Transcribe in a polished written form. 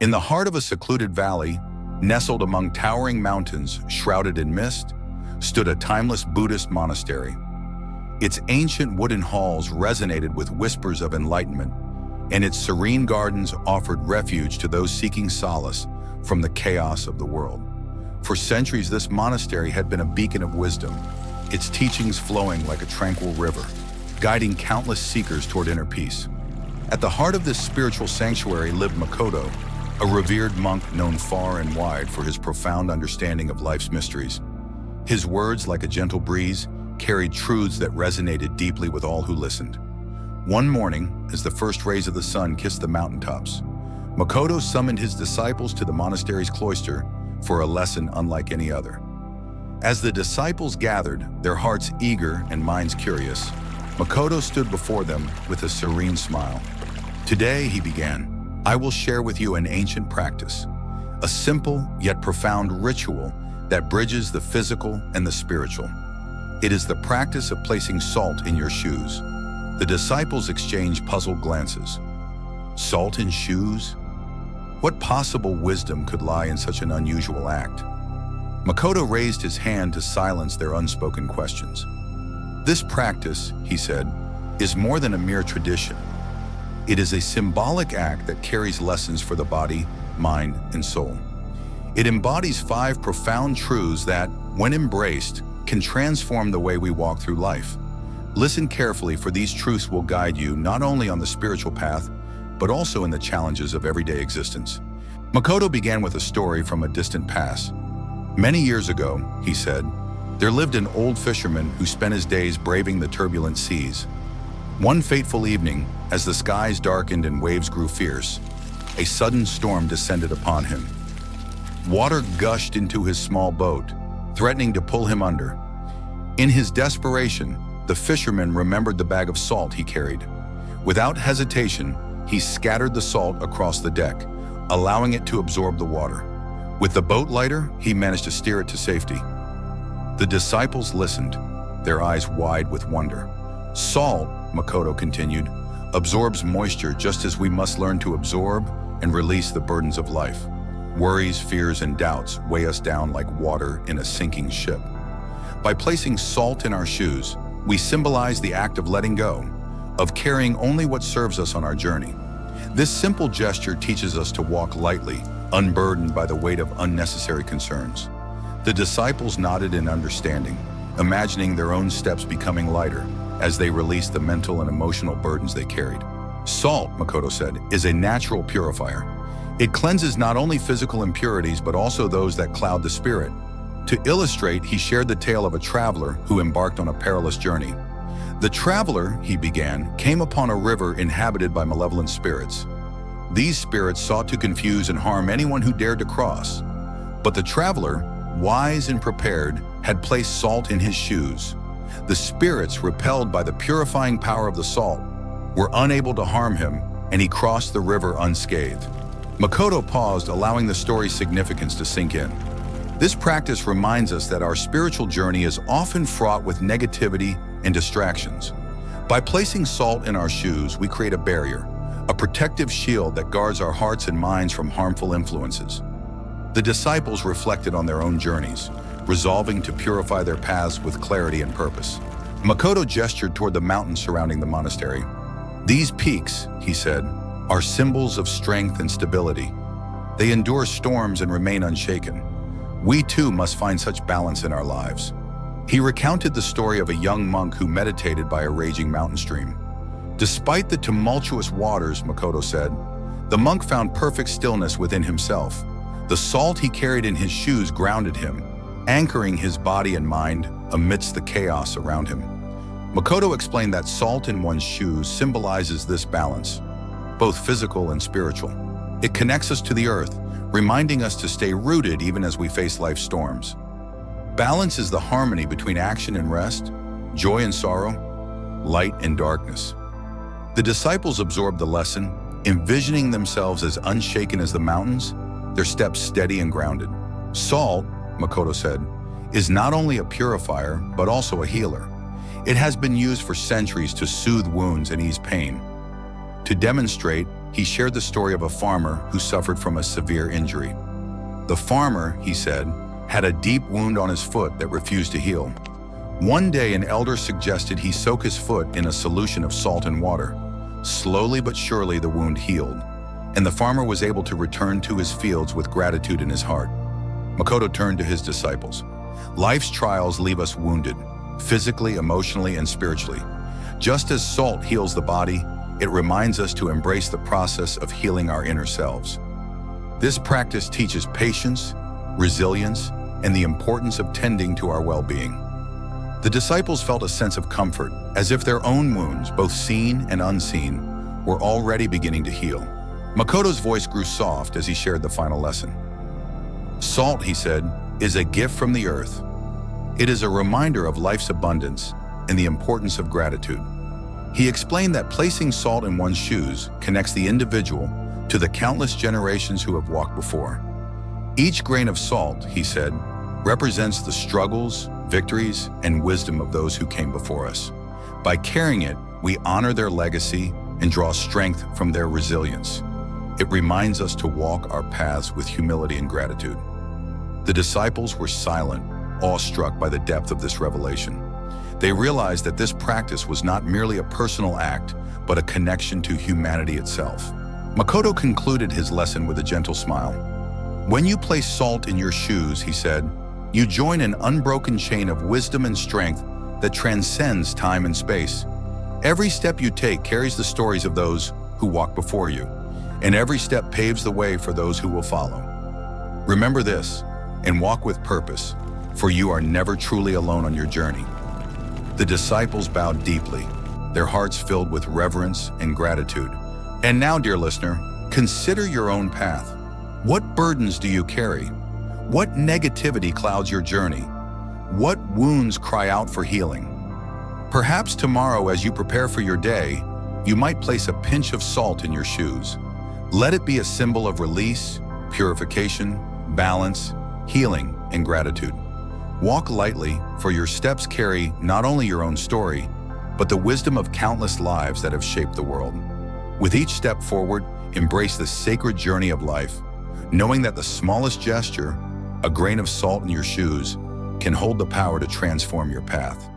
In the heart of a secluded valley, nestled among towering mountains shrouded in mist, stood a timeless Buddhist monastery. Its ancient wooden halls resonated with whispers of enlightenment, and its serene gardens offered refuge to those seeking solace from the chaos of the world. For centuries, this monastery had been a beacon of wisdom, its teachings flowing like a tranquil river, guiding countless seekers toward inner peace. At the heart of this spiritual sanctuary lived Makoto, a revered monk known far and wide for his profound understanding of life's mysteries. His words, like a gentle breeze, carried truths that resonated deeply with all who listened. One morning, as the first rays of the sun kissed the mountaintops, Makoto summoned his disciples to the monastery's cloister for a lesson unlike any other. As the disciples gathered, their hearts eager and minds curious, Makoto stood before them with a serene smile. Today, he began, I will share with you an ancient practice, a simple yet profound ritual that bridges the physical and the spiritual. It is the practice of placing salt in your shoes. The disciples exchanged puzzled glances. Salt in shoes? What possible wisdom could lie in such an unusual act? Makoto raised his hand to silence their unspoken questions. This practice, he said, is more than a mere tradition. It is a symbolic act that carries lessons for the body, mind, and soul. It embodies 5 profound truths that, when embraced, can transform the way we walk through life. Listen carefully, for these truths will guide you not only on the spiritual path, but also in the challenges of everyday existence. Makoto began with a story from a distant past. Many years ago, he said, there lived an old fisherman who spent his days braving the turbulent seas. One fateful evening, as the skies darkened and waves grew fierce, a sudden storm descended upon him. Water gushed into his small boat, threatening to pull him under. In his desperation, the fisherman remembered the bag of salt he carried. Without hesitation, he scattered the salt across the deck, allowing it to absorb the water. With the boat lighter, he managed to steer it to safety. The disciples listened, their eyes wide with wonder. Salt, Makoto continued, absorbs moisture just as we must learn to absorb and release the burdens of life. Worries, fears, and doubts weigh us down like water in a sinking ship. By placing salt in our shoes, we symbolize the act of letting go, of carrying only what serves us on our journey. This simple gesture teaches us to walk lightly, unburdened by the weight of unnecessary concerns. The disciples nodded in understanding, imagining their own steps becoming lighter as they released the mental and emotional burdens they carried. Salt, Makoto said, is a natural purifier. It cleanses not only physical impurities but also those that cloud the spirit. To illustrate, he shared the tale of a traveler who embarked on a perilous journey. The traveler, he began, came upon a river inhabited by malevolent spirits. These spirits sought to confuse and harm anyone who dared to cross. But the traveler, wise and prepared, had placed salt in his shoes. The spirits, repelled by the purifying power of the salt, were unable to harm him, and he crossed the river unscathed. Makoto paused, allowing the story's significance to sink in. This practice reminds us that our spiritual journey is often fraught with negativity and distractions. By placing salt in our shoes, we create a barrier, a protective shield that guards our hearts and minds from harmful influences. The disciples reflected on their own journeys, resolving to purify their paths with clarity and purpose. Makoto gestured toward the mountains surrounding the monastery. These peaks, he said, are symbols of strength and stability. They endure storms and remain unshaken. We too must find such balance in our lives. He recounted the story of a young monk who meditated by a raging mountain stream. Despite the tumultuous waters, Makoto said, the monk found perfect stillness within himself. The salt he carried in his shoes grounded him, anchoring his body and mind amidst the chaos around him. Makoto explained that salt in one's shoes symbolizes this balance, both physical and spiritual. It connects us to the earth, reminding us to stay rooted even as we face life's storms. Balance is the harmony between action and rest, joy and sorrow, light and darkness. The disciples absorbed the lesson, envisioning themselves as unshaken as the mountains, their steps steady and grounded. Salt, Makoto said, is not only a purifier, but also a healer. It has been used for centuries to soothe wounds and ease pain. To demonstrate, he shared the story of a farmer who suffered from a severe injury. The farmer, he said, had a deep wound on his foot that refused to heal. One day, an elder suggested he soak his foot in a solution of salt and water. Slowly but surely, the wound healed, and the farmer was able to return to his fields with gratitude in his heart. Makoto turned to his disciples. Life's trials leave us wounded, physically, emotionally, and spiritually. Just as salt heals the body, it reminds us to embrace the process of healing our inner selves. This practice teaches patience, resilience, and the importance of tending to our well-being. The disciples felt a sense of comfort, as if their own wounds, both seen and unseen, were already beginning to heal. Makoto's voice grew soft as he shared the final lesson. Salt, he said, is a gift from the earth. It is a reminder of life's abundance and the importance of gratitude. He explained that placing salt in one's shoes connects the individual to the countless generations who have walked before. Each grain of salt, he said, represents the struggles, victories, and wisdom of those who came before us. By carrying it, we honor their legacy and draw strength from their resilience. It reminds us to walk our paths with humility and gratitude. The disciples were silent, awestruck by the depth of this revelation. They realized that this practice was not merely a personal act, but a connection to humanity itself. Makoto concluded his lesson with a gentle smile. When you place salt in your shoes, he said, you join an unbroken chain of wisdom and strength that transcends time and space. Every step you take carries the stories of those who walk before you, and every step paves the way for those who will follow. Remember this, and walk with purpose, for you are never truly alone on your journey. The disciples bowed deeply, their hearts filled with reverence and gratitude. And now, dear listener, consider your own path. What burdens do you carry? What negativity clouds your journey? What wounds cry out for healing? Perhaps tomorrow, as you prepare for your day, you might place a pinch of salt in your shoes. Let it be a symbol of release, purification, balance, healing, and gratitude. Walk lightly, for your steps carry not only your own story, but the wisdom of countless lives that have shaped the world. With each step forward, embrace the sacred journey of life, knowing that the smallest gesture, a grain of salt in your shoes, can hold the power to transform your path.